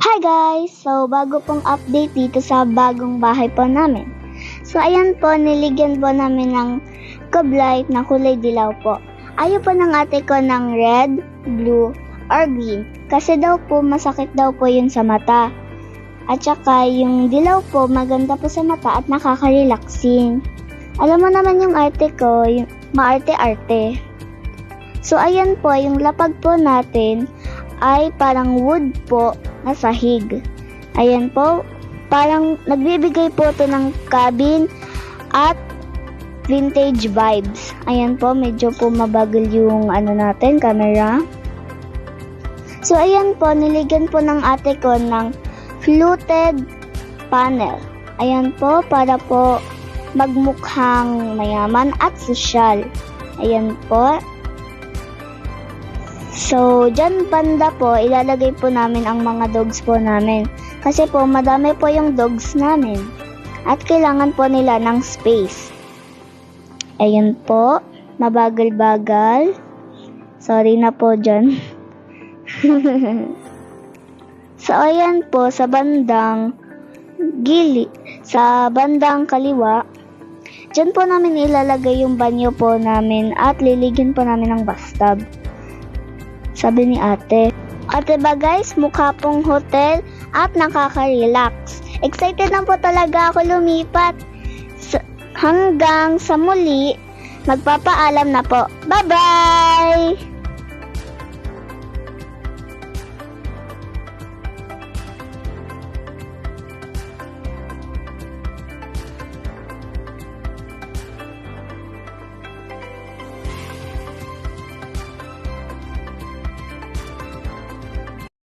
Hi guys! So, bago pong update dito sa bagong bahay po namin. So, ayan po, niligyan po namin ng kublight na kulay dilaw po. Ayaw po ng ate ko ng red, blue, or green. Kasi daw po, masakit daw po yun sa mata. At saka, yung dilaw po, maganda po sa mata at nakaka-relaxing. Alam mo naman yung ate ko, yung maarte-arte. So, ayan po, yung lapag po natin ay parang wood po na sahig. Ayan po, parang nagbibigay po to ng cabin at vintage vibes. Ayan po, medyo po mabagal yung natin, camera. So, ayan po, niligyan po ng ate ko ng fluted panel. Ayan po, para po magmukhang mayaman at sosyal. Ayan po. So, dyan banda po, ilalagay po namin ang mga dogs po namin. Kasi po, madami po yung dogs namin. At kailangan po nila ng space. Ayan po, mabagal-bagal. Sorry na po dyan. So, ayan po, sa bandang sa bandang kaliwa, dyan po namin ilalagay yung banyo po namin at liligyan po namin ng bathtub. Sabi ni ate. Ate ba guys, mukha pong hotel at nakaka-relax. Excited na po talaga ako lumipat. Hanggang sa muli, magpapaalam na po. Bye-bye!